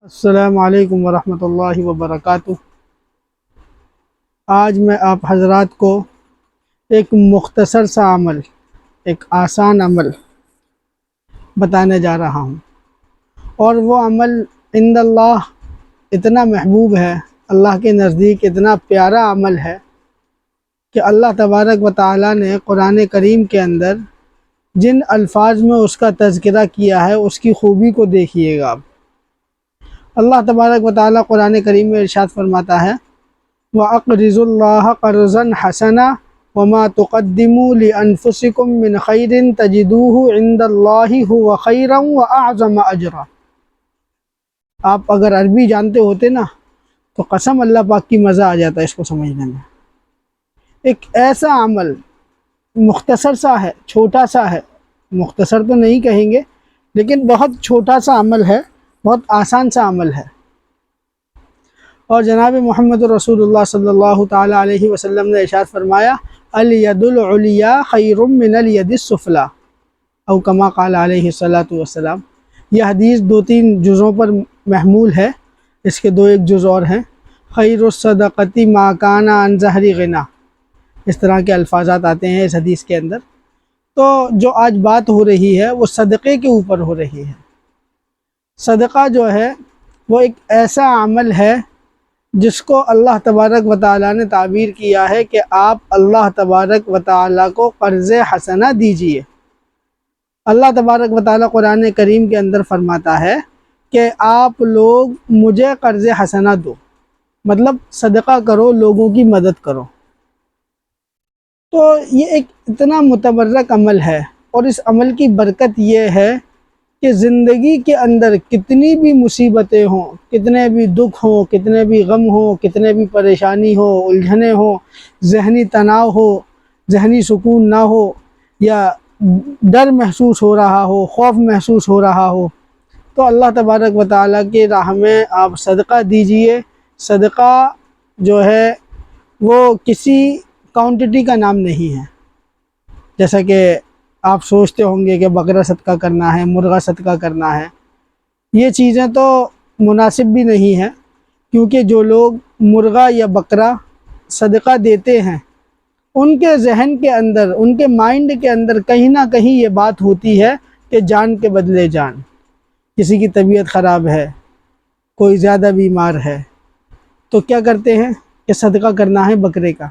السلام علیکم ورحمۃ اللہ وبرکاتہ۔ آج میں آپ حضرات کو ایک مختصر سا عمل، ایک آسان عمل بتانے جا رہا ہوں، اور وہ عمل عند اللہ اتنا محبوب ہے، اللہ کے نزدیک اتنا پیارا عمل ہے کہ اللہ تبارک و تعالیٰ نے قرآن کریم کے اندر جن الفاظ میں اس کا تذکرہ کیا ہے اس کی خوبی کو دیکھیے گا آپ۔ اللہ تبارک و تعالیٰ قرآن کریم میں ارشاد فرماتا ہے وَأَقْرِضُوا اللَّهَ قَرْضًا حَسَنًا وَمَا تُقَدِّمُوا لِأَنفُسِكُم مِّنْ خَيْرٍ تَجِدُوهُ عِندَ اللَّهِ هُوَ خَيْرًا وَأَعْظَمَ أَجْرًا۔ آپ اگر عربی جانتے ہوتے نا تو قسم اللہ پاک کی مزہ آ جاتا ہے اس کو سمجھنے میں۔ ایک ایسا عمل مختصر سا ہے، چھوٹا سا ہے، مختصر تو نہیں کہیں گے لیکن بہت چھوٹا سا عمل ہے، بہت آسان سا عمل ہے، اور جناب محمد رسول اللہ صلی اللہ تعالی علیہ وسلم نے ارشاد فرمایا الید العلیٰ خیر من الید السفلیٰ، او کما قال علیہ الصلاۃ والسلام۔ یہ حدیث 2-3 جزوں پر محمول ہے، اس کے 2 جز اور ہیں۔ خیر الصدقۃ ما کان عن ظہر غنا، اس طرح کے الفاظات آتے ہیں اس حدیث کے اندر۔ تو جو آج بات ہو رہی ہے وہ صدقے کے اوپر ہو رہی ہے۔ صدقہ جو ہے وہ ایک ایسا عمل ہے جس کو اللہ تبارک و تعالیٰ نے تعبیر کیا ہے کہ آپ اللہ تبارک و تعالیٰ کو قرض حسنہ دیجئے۔ اللہ تبارک و تعالیٰ قرآن کریم کے اندر فرماتا ہے کہ آپ لوگ مجھے قرض حسنہ دو، مطلب صدقہ کرو، لوگوں کی مدد کرو۔ تو یہ ایک اتنا متبرک عمل ہے، اور اس عمل کی برکت یہ ہے کہ زندگی کے اندر کتنی بھی مصیبتیں ہوں، کتنے بھی دکھ ہوں، کتنے بھی غم ہوں، کتنے بھی پریشانی ہو، الجھنیں ہوں، ذہنی تناؤ ہو، ذہنی سکون نہ ہو، یا ڈر محسوس ہو رہا ہو، خوف محسوس ہو رہا ہو، تو اللہ تبارک و تعالیٰ کی راہ میں آپ صدقہ دیجئے۔ صدقہ جو ہے وہ کسی کوانٹٹی کا نام نہیں ہے، جیسا کہ آپ سوچتے ہوں گے کہ بکرا صدقہ کرنا ہے، مرغہ صدقہ کرنا ہے۔ یہ چیزیں تو مناسب بھی نہیں ہیں، کیونکہ جو لوگ مرغہ یا بکرا صدقہ دیتے ہیں ان کے ذہن کے اندر، ان کے مائنڈ کے اندر کہیں نہ کہیں یہ بات ہوتی ہے کہ جان کے بدلے جان۔ کسی کی طبیعت خراب ہے، کوئی زیادہ بیمار ہے، تو کیا کرتے ہیں کہ صدقہ کرنا ہے بکرے کا۔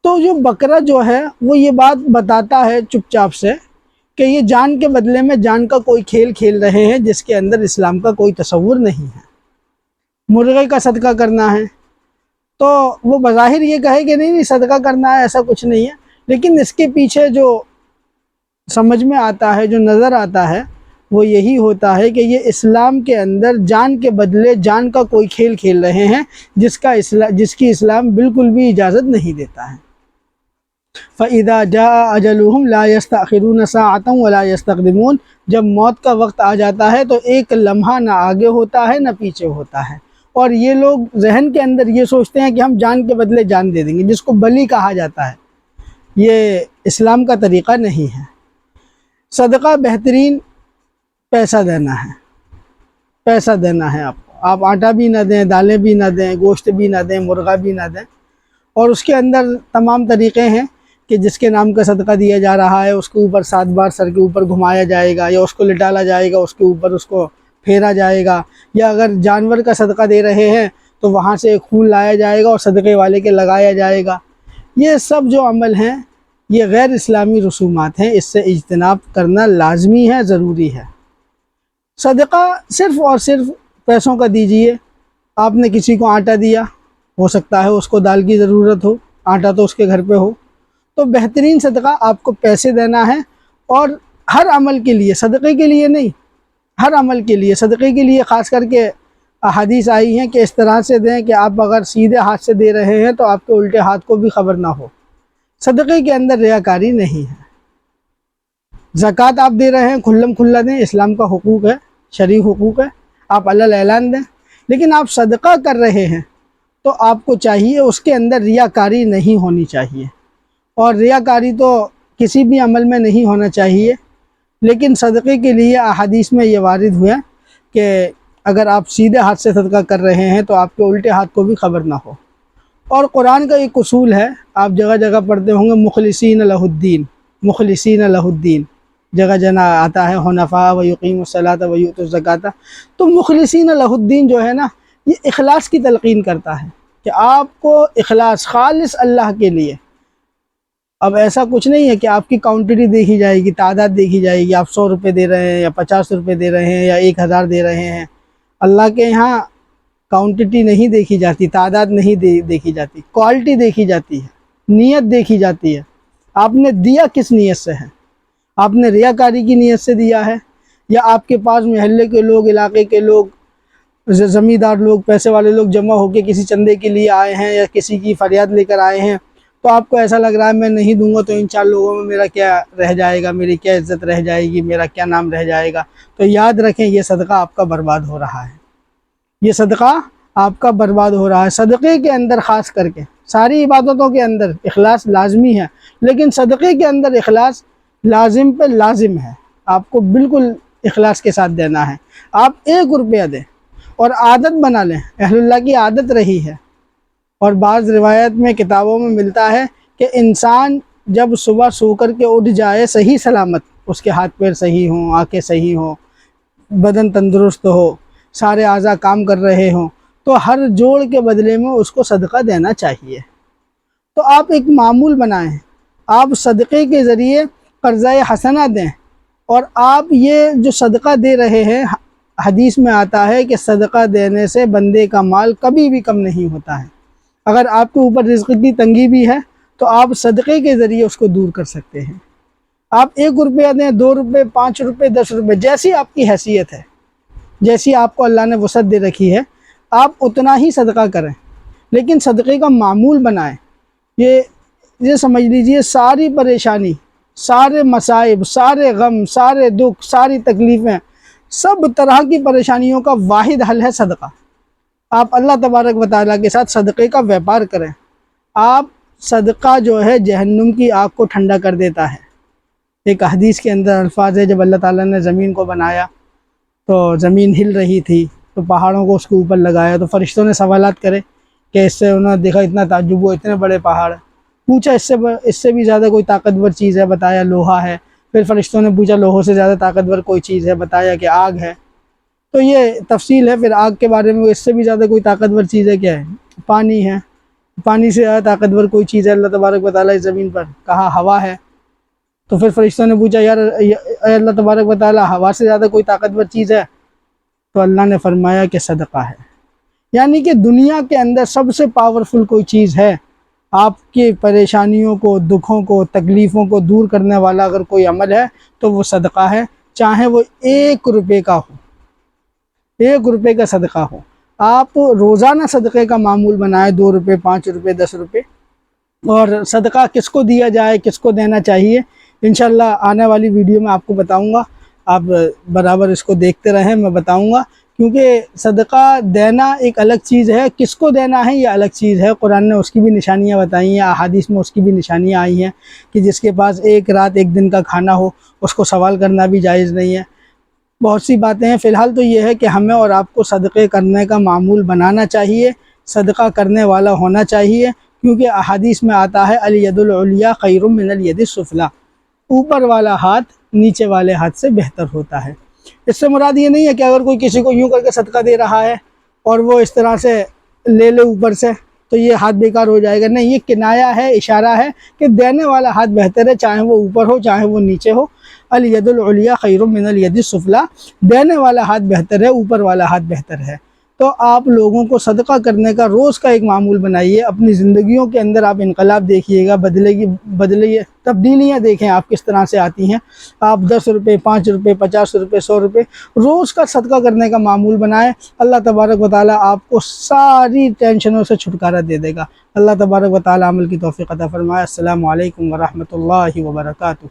تو جو بکرا جو ہے وہ یہ بات بتاتا ہے چپ چاپ سے کہ یہ جان کے بدلے میں جان کا کوئی کھیل کھیل رہے ہیں جس کے اندر اسلام کا کوئی تصور نہیں ہے۔ مرغے کا صدقہ کرنا ہے تو وہ بظاہر یہ کہے کہ نہیں صدقہ کرنا ہے، ایسا کچھ نہیں ہے، لیکن اس کے پیچھے جو سمجھ میں آتا ہے، جو نظر آتا ہے، وہ یہی ہوتا ہے کہ یہ اسلام کے اندر جان کے بدلے جان کا کوئی کھیل کھیل رہے ہیں جس کی اسلام بالکل بھی اجازت نہیں دیتا ہے۔ فَإِذَا جَاءَ أَجَلُهُمْ لَا يَسْتَأْخِرُونَ سَاعَةً وَلَا يَسْتَقْدِمُونَ، جب موت کا وقت آ جاتا ہے تو ایک لمحہ نہ آگے ہوتا ہے نہ پیچھے ہوتا ہے، اور یہ لوگ ذہن کے اندر یہ سوچتے ہیں کہ ہم جان کے بدلے جان دے دیں گے، جس کو بلی کہا جاتا ہے۔ یہ اسلام کا طریقہ نہیں ہے۔ صدقہ بہترین پیسہ دینا ہے، پیسہ دینا ہے آپ آٹا بھی نہ دیں، دالیں بھی نہ دیں، گوشت بھی نہ دیں، مرغہ بھی نہ دیں، اور اس کے اندر تمام طریقے ہیں کہ جس کے نام کا صدقہ دیا جا رہا ہے اس کے اوپر 7 بار سر کے اوپر گھمایا جائے گا، یا اس کو لٹالا جائے گا، اس کے اوپر اس کو پھیرا جائے گا، یا اگر جانور کا صدقہ دے رہے ہیں تو وہاں سے ایک خون لایا جائے گا اور صدقے والے کے لگایا جائے گا۔ یہ سب جو عمل ہیں یہ غیر اسلامی رسومات ہیں، اس سے اجتناب کرنا لازمی ہے، ضروری ہے۔ صدقہ صرف اور صرف پیسوں کا دیجئے۔ آپ نے کسی کو آٹا دیا، ہو سکتا ہے اس کو دال کی ضرورت ہو، آٹا تو اس کے گھر پہ ہو، تو بہترین صدقہ آپ کو پیسے دینا ہے، اور ہر عمل کے لیے، صدقے کے لیے نہیں، ہر عمل کے لیے۔ صدقے کے لیے خاص کر کے احادیث آئی ہیں کہ اس طرح سے دیں کہ آپ اگر سیدھے ہاتھ سے دے رہے ہیں تو آپ کے الٹے ہاتھ کو بھی خبر نہ ہو۔ صدقے کے اندر ریاکاری نہیں ہے۔ زکوٰۃ آپ دے رہے ہیں کھلم کھلا دیں، اسلام کا حقوق ہے، شرعی حقوق ہے، آپ علل اعلان دیں، لیکن آپ صدقہ کر رہے ہیں تو آپ کو چاہیے اس کے اندر ریاکاری نہیں ہونی چاہیے، اور ریاکاری تو کسی بھی عمل میں نہیں ہونا چاہیے۔ لیکن صدقے کے لیے احادیث میں یہ وارد ہوا کہ اگر آپ سیدھے ہاتھ سے صدقہ کر رہے ہیں تو آپ کے الٹے ہاتھ کو بھی خبر نہ ہو۔ اور قرآن کا ایک اصول ہے، آپ جگہ جگہ پڑھتے ہوں گے، مخلصین لہ الدین، مخلصین لہ الدین، جگہ جگہ آتا ہے حنفاء و یقیم الصلاۃ و یؤتوا الزکاۃ۔ تو مخلصین لہ الدین جو ہے نا، یہ اخلاص کی تلقین کرتا ہے کہ آپ کو اخلاص خالص اللہ کے لیے۔ اب ایسا کچھ نہیں ہے کہ آپ کی کاؤنٹری دیکھی جائے گی، تعداد دیکھی جائے گی، آپ 100 روپے دے رہے ہیں یا 50 روپے دے رہے ہیں یا 1000 دے رہے ہیں۔ اللہ کے یہاں کاؤنٹٹی نہیں دیکھی جاتی، تعداد نہیں دیکھی جاتی، کوالٹی دیکھی جاتی ہے، نیت دیکھی جاتی ہے۔ آپ نے دیا کس نیت سے ہے؟ آپ نے ریاکاری کی نیت سے دیا ہے، یا آپ کے پاس محلے کے لوگ، علاقے کے لوگ، زمیندار لوگ، پیسے والے لوگ جمع ہو کے کسی چندے کے لیے آئے ہیں یا کسی کی فریاد لے کر آئے ہیں، تو آپ کو ایسا لگ رہا ہے میں نہیں دوں گا تو ان 4 لوگوں میں میرا کیا رہ جائے گا، میری کیا عزت رہ جائے گی، میرا کیا نام رہ جائے گا؟ تو یاد رکھیں، یہ صدقہ آپ کا برباد ہو رہا ہے، یہ صدقہ آپ کا برباد ہو رہا ہے۔ صدقے کے اندر خاص کر کے، ساری عبادتوں کے اندر اخلاص لازمی ہے، لیکن صدقے کے اندر اخلاص لازم پہ لازم ہے۔ آپ کو بالکل اخلاص کے ساتھ دینا ہے۔ آپ 1 روپیہ دیں اور عادت بنا لیں، اہل اللہ کی عادت رہی ہے، اور بعض روایت میں، کتابوں میں ملتا ہے کہ انسان جب صبح سو کر کے اٹھ جائے صحیح سلامت، اس کے ہاتھ پیر صحیح ہوں، آنکھیں صحیح ہوں، بدن تندرست ہو، سارے اعضاء کام کر رہے ہوں، تو ہر جوڑ کے بدلے میں اس کو صدقہ دینا چاہیے۔ تو آپ ایک معمول بنائیں، آپ صدقے کے ذریعے قرضہ حسنہ دیں، اور آپ یہ جو صدقہ دے رہے ہیں، حدیث میں آتا ہے کہ صدقہ دینے سے بندے کا مال کبھی بھی کم نہیں ہوتا ہے۔ اگر آپ کے اوپر رزق کی تنگی بھی ہے تو آپ صدقے کے ذریعے اس کو دور کر سکتے ہیں۔ آپ 1 روپیہ دیں، 2 روپے، 5 روپے، 10 روپے، جیسی آپ کی حیثیت ہے، جیسی آپ کو اللہ نے وسعت دے رکھی ہے، آپ اتنا ہی صدقہ کریں، لیکن صدقے کا معمول بنائیں۔ یہ سمجھ لیجئے، ساری پریشانی، سارے مصائب، سارے غم، سارے دکھ، ساری تکلیفیں، سب طرح کی پریشانیوں کا واحد حل ہے صدقہ۔ آپ اللہ تبارک و تعالیٰ کے ساتھ صدقے کا ویپار کریں۔ آپ صدقہ جو ہے جہنم کی آگ کو ٹھنڈا کر دیتا ہے۔ ایک حدیث کے اندر الفاظ ہے، جب اللہ تعالیٰ نے زمین کو بنایا تو زمین ہل رہی تھی، تو پہاڑوں کو اس کے اوپر لگایا، تو فرشتوں نے سوالات کرے کہ اس سے انہوں نے دیکھا، اتنا تعجب ہوا، اتنے بڑے پہاڑ، پوچھا اس سے بھی زیادہ کوئی طاقتور چیز ہے؟ بتایا لوہا ہے۔ پھر فرشتوں نے پوچھا لوہوں سے زیادہ طاقتور کوئی چیز ہے؟ بتایا کہ آگ ہے۔ تو یہ تفصیل ہے پھر آگ کے بارے میں، اس سے بھی زیادہ کوئی طاقتور چیز ہے؟ کیا ہے؟ پانی ہے۔ پانی سے زیادہ طاقتور کوئی چیز ہے اللہ تبارک و تعالیٰ اس زمین پر؟ کہا ہوا ہے۔ تو پھر فرشتوں نے پوچھا یار اے اللہ تبارک و تعالیٰ، ہوا سے زیادہ کوئی طاقتور چیز ہے؟ تو اللہ نے فرمایا کہ صدقہ ہے۔ یعنی کہ دنیا کے اندر سب سے پاورفل کوئی چیز ہے، آپ کی پریشانیوں کو، دکھوں کو، تکلیفوں کو دور کرنے والا اگر کوئی عمل ہے تو وہ صدقہ ہے، چاہے وہ 1 روپے کا ہو، 1 روپے کا صدقہ ہو۔ آپ روزانہ صدقے کا معمول بنائیں، 2 روپے، 5 روپے، 10 روپے۔ اور صدقہ کس کو دیا جائے، کس کو دینا چاہیے، انشاءاللہ آنے والی ویڈیو میں آپ کو بتاؤں گا۔ آپ برابر اس کو دیکھتے رہیں، میں بتاؤں گا، کیونکہ صدقہ دینا ایک الگ چیز ہے، کس کو دینا ہے یہ الگ چیز ہے۔ قرآن نے اس کی بھی نشانیاں بتائی ہیں، احادیث میں اس کی بھی نشانیاں آئی ہیں کہ جس کے پاس 1 رات 1 دن کا کھانا ہو، اس کو سوال کرنا بھی جائز نہیں ہے۔ بہت سی باتیں ہیں۔ فی الحال تو یہ ہے کہ ہمیں اور آپ کو صدقے کرنے کا معمول بنانا چاہیے، صدقہ کرنے والا ہونا چاہیے، کیونکہ احادیث میں آتا ہے الید العلیٰ خیر من الید السفلیٰ، اوپر والا ہاتھ نیچے والے ہاتھ سے بہتر ہوتا ہے۔ اس سے مراد یہ نہیں ہے کہ اگر کوئی کسی کو یوں کر کے صدقہ دے رہا ہے اور وہ اس طرح سے لے لے اوپر سے تو یہ ہاتھ بیکار ہو جائے گا، نہیں، یہ کنایہ ہے، اشارہ ہے کہ دینے والا ہاتھ بہتر ہے، چاہے وہ اوپر ہو چاہے وہ نیچے ہو۔ الید العلیٰ خیر من الید السفلیٰ، دینے والا ہاتھ بہتر ہے، اوپر والا ہاتھ بہتر ہے۔ تو آپ لوگوں کو صدقہ کرنے کا روز کا ایک معمول بنائیے، اپنی زندگیوں کے اندر آپ انقلاب دیکھیے گا، بدلیے، تبدیلیاں دیکھیں آپ کس طرح سے آتی ہیں۔ آپ 10 روپے، 5 روپے، 50 روپے، 100 روپے روز کا صدقہ کرنے کا معمول بنائیں، اللہ تبارک و تعالیٰ آپ کو ساری ٹینشنوں سے چھٹکارا دے دے گا۔ اللہ تبارک و تعالیٰ عمل کی توفیق عطا فرمائے۔ السلام علیکم ورحمۃ اللہ وبرکاتہ۔